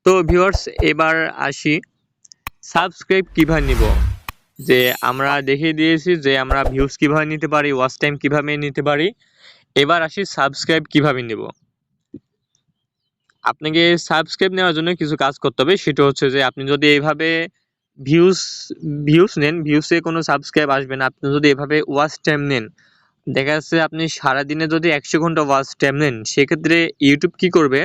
তো ভিউয়ার্স এবার আসি সাবস্ক্রাইব কিভাবে নিব। যে আমরা দেখিয়ে দিয়েছি যে আমরা ভিউজ কিভাবে নিতে পারি, ওয়াচ টাইম কিভাবে নিতে পারি। এবার আসি সাবস্ক্রাইব কিভাবে নিব। আপনাকে সাবস্ক্রাইব নেওয়ার জন্য কিছু কাজ করতে হবে। সেটা হচ্ছে যে আপনি যদি এইভাবে ভিউজ ভিউজ নেন, ভিউসে কোনো সাবস্ক্রাইব আসবে না। আপনি যদি এভাবে ওয়াচ টাইম নেন, দেখা যাচ্ছে আপনি সারাদিনে যদি 100 ঘন্টা ওয়াচ টাইম নেন, সেক্ষেত্রে ইউটিউব কি করবে,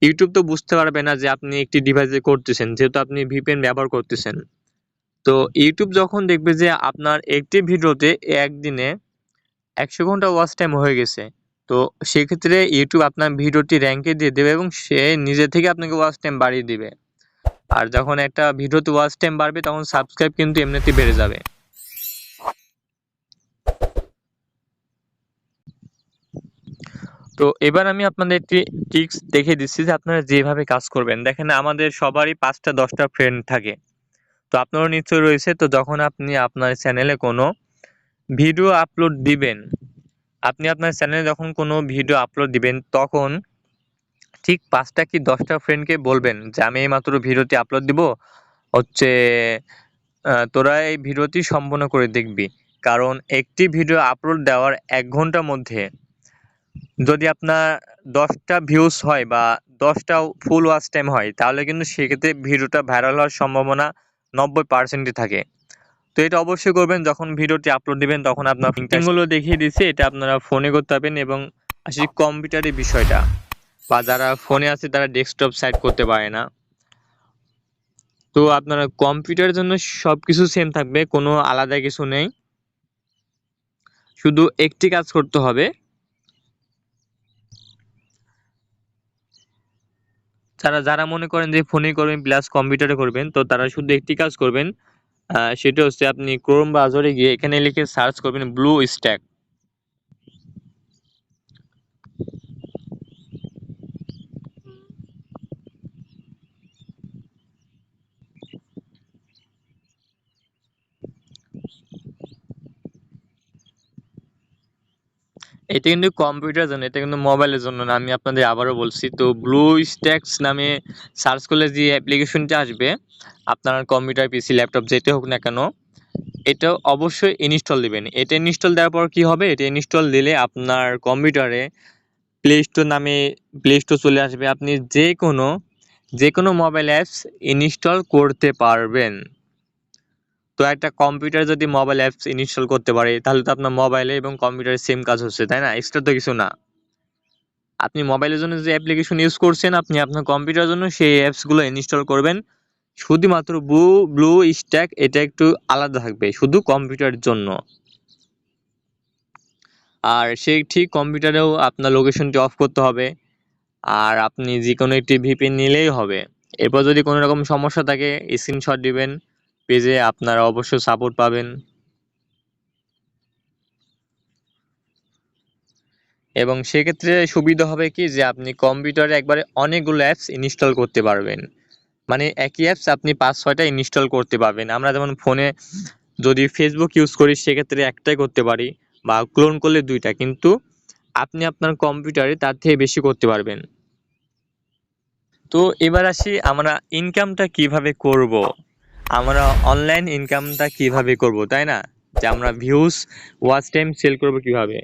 ইউটিউব তো বুঝতে পারবে না যে আপনি একটি ডিভাইসে করতেছেন, যেহেতু আপনি ভিপিএন ব্যবহার করতেছেন। তো ইউটিউব যখন দেখবে যে আপনার একটি ভিডিওতে একদিনে 100 ঘন্টা ওয়াচ টাইম হয়ে গেছে, তো সেক্ষেত্রে ইউটিউব আপনার ভিডিওটি র্যাঙ্কে দিয়ে দেবে এবং সে নিজে থেকে আপনাকে ওয়াচ টাইম বাড়িয়ে দিবে। আর যখন একটা ভিডিওতে ওয়াচ টাইম বাড়বে তখন সাবস্ক্রাইব কিন্তু এমনিতেই বেড়ে যাবে। তো এবার আমি আপনাদের একটি ট্রিক্স দেখিয়ে দিচ্ছি যে আপনারা যেভাবে কাজ করবেন। দেখেন আমাদের সবারই 5টা 10টা ফ্রেন্ড থাকে, তো আপনারও নিশ্চয়ই রয়েছে। তো যখন আপনি আপনার চ্যানেলে কোনো ভিডিও আপলোড দিবেন, আপনি আপনার চ্যানেলে যখন কোনো ভিডিও আপলোড দিবেন, তখন ঠিক 5টা কি 10টা ফ্রেন্ডকে বলবেন যে আমি এইমাত্র ভিডিওটি আপলোড দিব, হচ্ছে তোরা এই ভিডিওটি সম্পূর্ণ করে দেখবি। কারণ একটি ভিডিও আপলোড দেওয়ার 1 ঘন্টার মধ্যে যদি আপনার 10টা ভিউজ হয় বা 10টা ফুল ওয়াচ টাইম হয়, তাহলে কিন্তু সেক্ষেত্রে ভিডিওটা ভাইরাল হওয়ার সম্ভাবনা 90%ই থাকে। তো এটা অবশ্যই করবেন যখন ভিডিওটি আপলোড দিবেন, তখন আপনার লিঙ্কগুলো দেখিয়ে দিচ্ছে, এটা আপনারা ফোনে করতে পারবেন। এবং আসি কম্পিউটারের বিষয়টা, বা যারা ফোনে আছে তারা ডেস্কটপ সাইড করতে পারে না, তো আপনারা কম্পিউটারের জন্য সবকিছু সেম থাকবে, কোনো আলাদা কিছু নেই। শুধু একটি কাজ করতে হবে, যারা মনে করেন যে ফোনে করবেন প্লাস কম্পিউটারে করবেন, তো তারা শুধু একটি কাজ করবেন, সেটা হচ্ছে আপনি ক্রোম ব্রাউজারে গিয়ে এখানে লিখে সার্চ করবেন ব্লু স্ট্যাক। এটা কিন্তু কম্পিউটারের জন্য, এটা কিন্তু মোবাইলের জন্য না, আমি আপনাদের আবারও বলছি। তো ব্লু স্ট্যাক্স নামে সার্চ করলে যে অ্যাপ্লিকেশনটা আসবে, আপনার কম্পিউটার, পিসি, ল্যাপটপ যেটা হোক না কেন, এটা অবশ্যই ইনস্টল দিবেন। এটা ইনস্টল দেওয়ার পর কি হবে, এটা ইনস্টল দিলে আপনার কম্পিউটারে প্লে স্টোর নামে প্লে স্টোর চলে আসবে। আপনি যে কোনো মোবাইল অ্যাপস ইনস্টল করতে পারবেন। তো একটা কম্পিউটার যদি মোবাইল অ্যাপস ইনস্টল করতে পারে, তাহলে তো আপনার মোবাইলে এবং কম্পিউটারে সেম কাজ হচ্ছে, তাই না? এক্সট্রা তো কিছু না। আপনি মোবাইলের জন্য যে অ্যাপ্লিকেশন ইউজ করছেন, আপনি আপনার কম্পিউটারের জন্য সেই অ্যাপসগুলো ইনস্টল করবেন। শুধুমাত্র ব্লু স্ট্যাক এটা একটু আলাদা থাকবে, শুধু কম্পিউটারের জন্য। আর সেই ঠিক কম্পিউটারেও আপনার লোকেশনটি অফ করতে হবে। আর আপনি যে কোনো একটি ভিপিএন নিলেই হবে। এরপর যদি কোনো রকম সমস্যা থাকে স্ক্রিনশট দিবেন, পেজে আপনারা অবশ্যই সাপোর্ট পাবেন। এবং সেক্ষেত্রে সুবিধা হবে কি, যে আপনি কম্পিউটারে একবারে অনেকগুলো অ্যাপস ইনস্টল করতে পারবেন। মানে একই অ্যাপস আপনি 5-6টা ইনস্টল করতে পারবেন। আমরা যেমন ফোনে যদি ফেসবুক ইউজ করি, সেক্ষেত্রে একটাই করতে পারি, বা ক্লোন করলে 2টা, কিন্তু আপনি আপনার কম্পিউটারে তার থেকে বেশি করতে পারবেন। তো এবার আসি আমরা ইনকামটা কিভাবে করব, আমরা অনলাইন ইনকামটা কিভাবে করব, তাই না? যে আমরা ভিউজ, ওয়াচ টাইম সেল করব কিভাবে।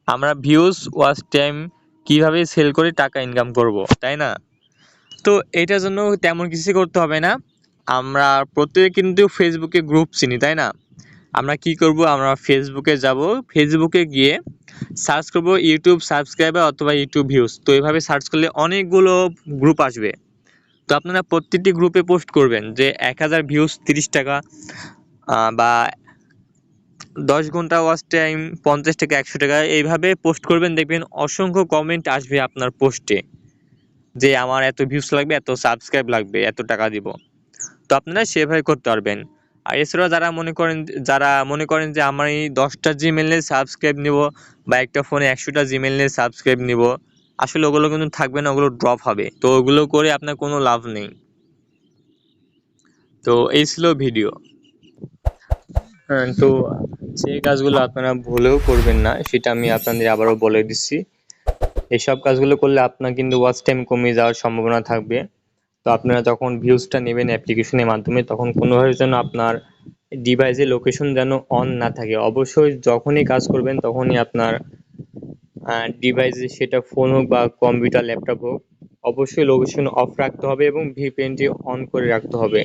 আমরা ভিউজ, ওয়াচ টাইম কিভাবে সেল করে টাকা ইনকাম করব, তাই না? তো এটার জন্য তেমন কিছু করতে হবে না। আমরা প্রত্যেকে কিন্তু ফেসবুকে গ্রুপ চিনি, তাই না? আমরা কি করব, আমরা ফেসবুকে যাব, ফেসবুকে গিয়ে সার্চ করব ইউটিউব সাবস্ক্রাইবার অথবা ইউটিউব ভিউজ। তো এভাবে সার্চ করলে অনেকগুলো গ্রুপ আসবে। তো আপনারা প্রত্যেকটি গ্রুপে পোস্ট করবেন যে 1000 ভিউজ 30 টাকা, বা 10 ঘন্টা ওয়াচ টাইম 50 টাকা, 100 টাকা, এইভাবে পোস্ট করবেন। দেখবেন অসংখ্য কমেন্ট আসবে আপনার পোস্টে যে আমার এত ভিউজ লাগবে, এত সাবস্ক্রাইব লাগবে, এত টাকা দিব। তো আপনারা সেভাবে করতে পারবেন। আর এছাড়াও যারা মনে করেন যে আমার এই 10টা জিমেল নিয়ে সাবস্ক্রাইব নিব, বা একটা ফোনে 100টা জিমেল নিয়ে সাবস্ক্রাইব নিব, আসলে ওগুলো কিন্তু থাকবে না, ওগুলো ড্রপ হবে। তো ওগুলো করে আপনার কোনো লাভ নেই। তো এই ছিল ভিডিও। তো যে কাজগুলো আপনারা ভুলেও করবেন না সেটা আমি আপনাদের আবারও বলে দিচ্ছি। এসব কাজগুলো করলে আপনার কিন্তু ওয়াচ টাইম কমে যাওয়ার সম্ভাবনা থাকবে। তো আপনারা যখন ভিউজটা নেবেন অ্যাপ্লিকেশনের মাধ্যমে তখন কোনোভাবে যেন আপনার ডিভাইসে লোকেশন যেন অন না থাকে। অবশ্যই যখনই কাজ করবেন তখনই আপনার ডিভাইসে, সেটা ফোন হোক বা কম্পিউটার ল্যাপটপ হোক, অবশ্যই লোকেশন অফ রাখতে হবে এবং ভিপিএনটি অন করে রাখতে হবে।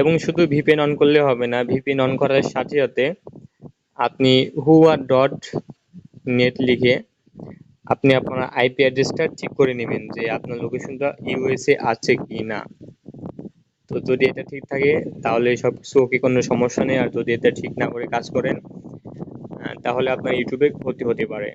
এবং শুধু ভিপিএন অন করলে হবে না, ভিপিএন অন করার সাথে সাথে আপনি হুয়া ডট নেট লিখে আপনি আপনার আইপি অ্যাড্রেসটা ঠিক করে নেবেন যে আপনার লোকেশনটা ইউএসএ আছে কি না। তো যদি এটা ঠিক থাকে তাহলে সব কিছু ওকে, কোনো সমস্যা নেই। আর যদি এটা ঠিক না করে কাজ করেন তাহলে আপনার ইউটিউবে ক্ষতি হতে পারে।